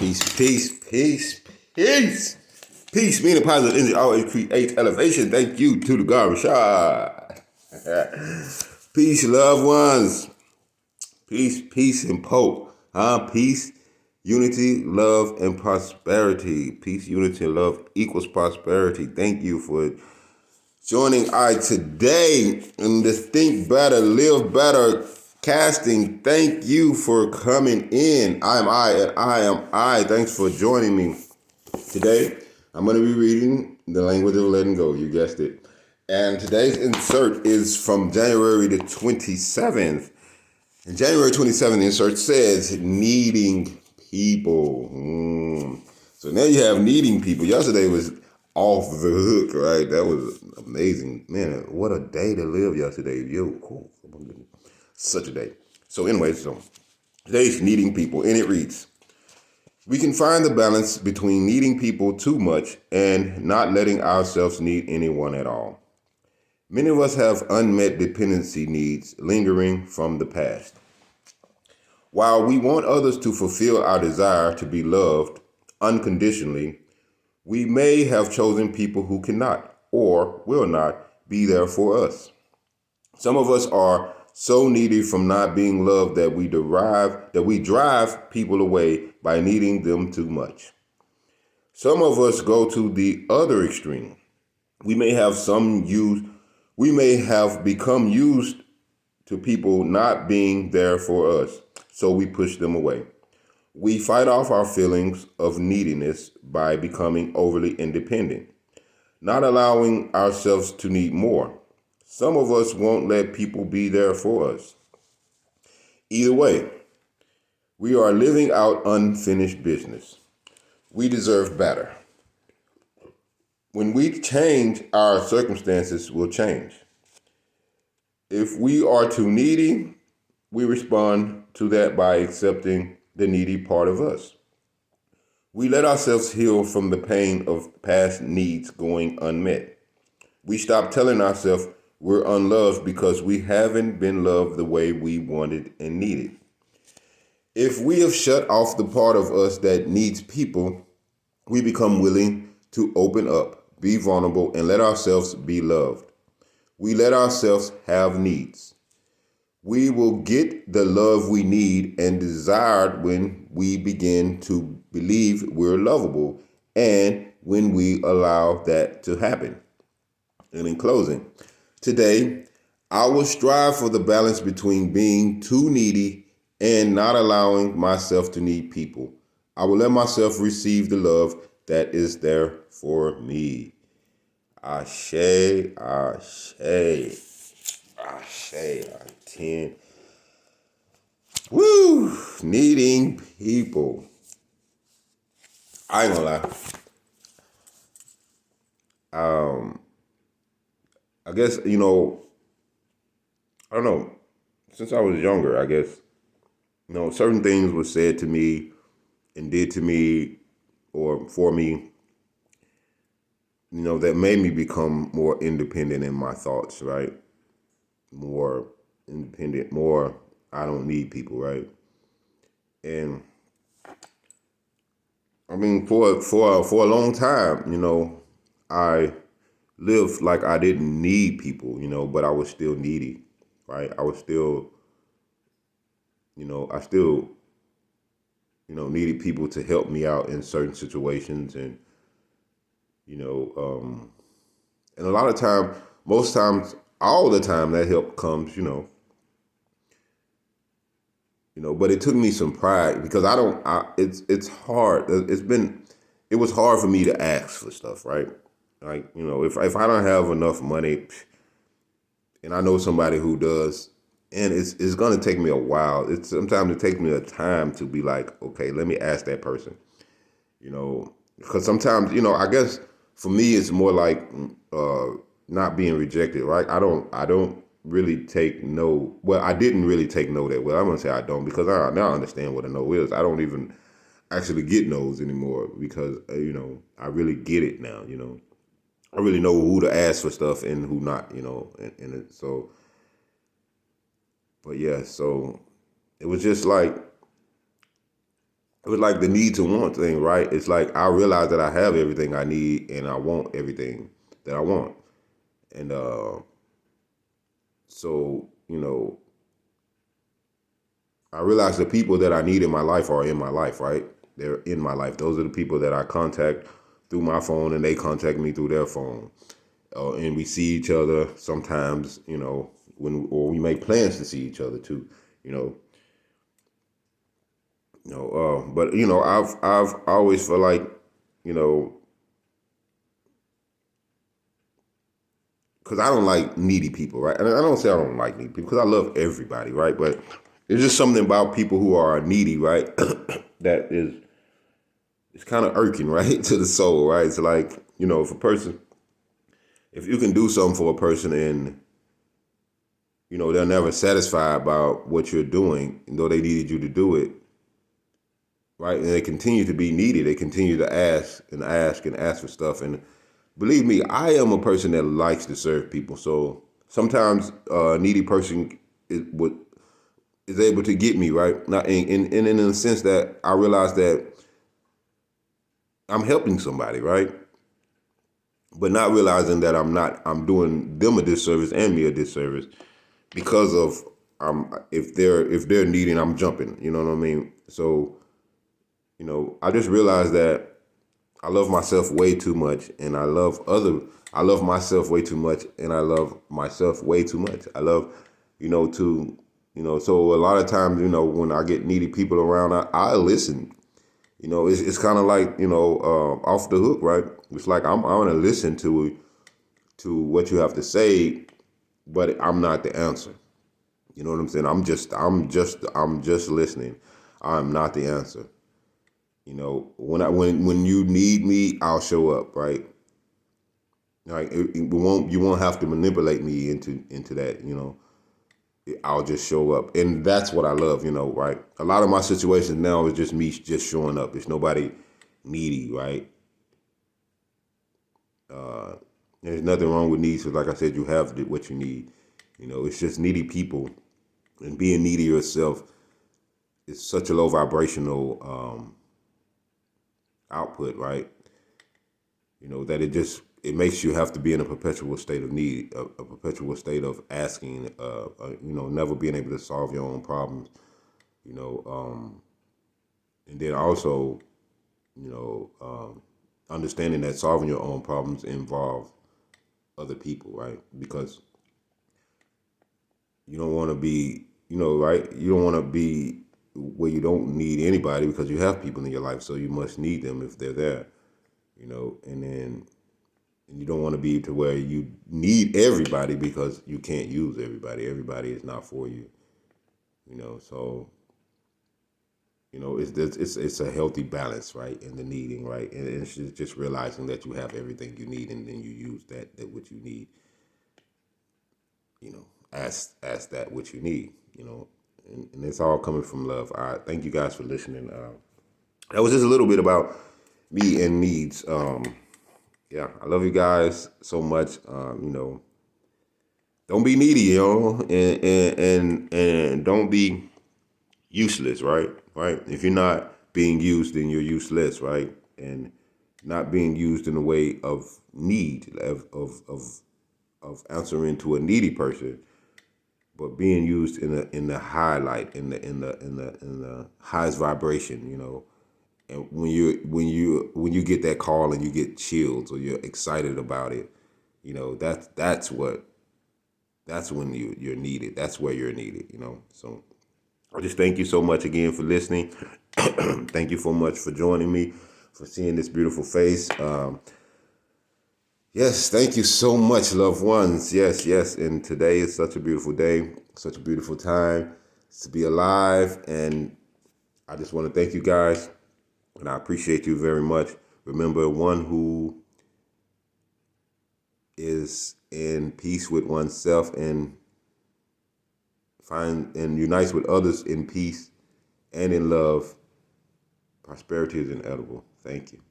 Peace, peace, peace, peace. Peace, meaning positive energy always creates elevation. Thank you to the garbage shot. Peace, loved ones. Peace, peace, and hope. Peace, unity, love, and prosperity. Peace, unity, and love equals prosperity. Thank you for joining I today in this Think Better, Live Better casting. Thank you for coming in. I am I, and I am I. Thanks for joining me. Today, I'm going to be reading The Language of Letting Go. You guessed it. And today's insert is from January the 27th. And January 27th, the insert says, needing people. So now you have needing people. Yesterday was off the hook, right? That was amazing. Man, what a day to live yesterday. Cool. Such a day. So anyway, today's needing people. And it reads, we can find the balance between needing people too much and not letting ourselves need anyone at all. Many of us have unmet dependency needs lingering from the past. While we want others to fulfill our desire to be loved unconditionally, we may have chosen people who cannot or will not be there for us. Some of us are so needy from not being loved that we drive people away by needing them too much. Some of us go to the other extreme. We may have become used to people not being there for us, so we push them away. We fight off our feelings of neediness by becoming overly independent, not allowing ourselves to need more. Some of us won't let people be there for us. Either way, we are living out unfinished business. We deserve better. When we change, our circumstances will change. If we are too needy, we respond to that by accepting the needy part of us. We let ourselves heal from the pain of past needs going unmet. We stop telling ourselves we're unloved because we haven't been loved the way we wanted and needed. If we have shut off the part of us that needs people, we become willing to open up, be vulnerable, and let ourselves be loved. We let ourselves have needs. We will get the love we need and desired when we begin to believe we're lovable and when we allow that to happen. And in closing, today, I will strive for the balance between being too needy and not allowing myself to need people. I will let myself receive the love that is there for me. Ashe, ashe, ashe, I 10. Woo! Needing people. I ain't gonna lie. I guess, I don't know. Since I was younger, I guess, certain things were said to me and did to me or for me, that made me become more independent in my thoughts, right? More independent, more I don't need people, right? And I mean, for a long time, I lived like I didn't need people, but I was still needy, right? I was still, I still, needed people to help me out in certain situations, and and a lot of time, most times, all the time, that help comes, but it took me some pride because it's hard. It was hard for me to ask for stuff, right? Like, if I don't have enough money and I know somebody who does, and it's going to take me a while. Sometimes it takes me a time to be like, okay, let me ask that person, because sometimes, I guess for me, it's more like not being rejected, right? I don't really take no. Well, I didn't really take no that well. I'm gonna say I don't because now I understand what a no is. I don't even actually get no's anymore because I really get it now. I really know who to ask for stuff and who not. And it, so. But yeah, so it was just like it was like the need to want thing, right? It's like I realize that I have everything I need and I want everything that I want. And so, I realize the people that I need in my life are in my life, right? They're in my life. Those are the people that I contact through my phone and they contact me through their phone. And we see each other sometimes, or we make plans to see each other too, you know. But I've always felt like, you know, because I don't like needy people, right? And I don't say I don't like needy people because I love everybody, right? But there's just something about people who are needy, right? that is it's kind of irking, right, to the soul, right? It's like, if you can do something for a person and they're never satisfied about what you're doing, though they needed you to do it, right? And they continue to be needy. They continue to ask and ask and ask for stuff. And believe me, I am a person that likes to serve people. So sometimes a needy person is able to get me, right? Not in a sense that I realize that I'm helping somebody, right? But not realizing that I'm doing them a disservice and me a disservice because of if they're needing, I'm jumping. You know what I mean? So I just realized that I love myself way too much, and I love myself way too much, and I love myself way too much. I love, to, so a lot of times, when I get needy people around, I listen. It's kind of like, off the hook, right? It's like I want to listen to what you have to say, but I'm not the answer. You know what I'm saying? I'm just listening. I'm not the answer. When you need me, I'll show up, right? Like you won't have to manipulate me into that. I'll just show up, and that's what I love. Right? A lot of my situations now is just me just showing up. There's nobody needy, right? Uh, there's nothing wrong with needs. Because like I said, you have what you need. It's just needy people, and being needy yourself is such a low vibrational output, right? That it makes you have to be in a perpetual state of need, a perpetual state of asking, never being able to solve your own problems, you know, um, and then also, you know, um, understanding that solving your own problems involve other people, right? Because you don't want to be, right? You don't want to be where you don't need anybody because you have people in your life, so you must need them if they're there, and you don't want to be to where you need everybody because you can't use everybody. Everybody is not for you, So it's a healthy balance, right, in the needing, right, and it's just realizing that you have everything you need, and then you use that what you need, ask that what you need, and it's all coming from love. I thank you guys for listening. That was just a little bit about me and needs. Yeah, I love you guys so much. Don't be needy, and don't be useless, right? Right. If you're not being used, then you're useless, right? And not being used in a way of need, of answering to a needy person, but being used in the highlight, in the highest vibration, And when you get that call and you get chills or you're excited about it, that's when you're needed. That's where you're needed, So I just thank you so much again for listening. Thank you so much for joining me, for seeing this beautiful face. Yes, thank you so much, loved ones. Yes, yes. And today is such a beautiful day, such a beautiful time to be alive. And I just want to thank you guys. And I appreciate you very much. Remember, one who is in peace with oneself and unites with others in peace and in love, prosperity is inevitable. Thank you.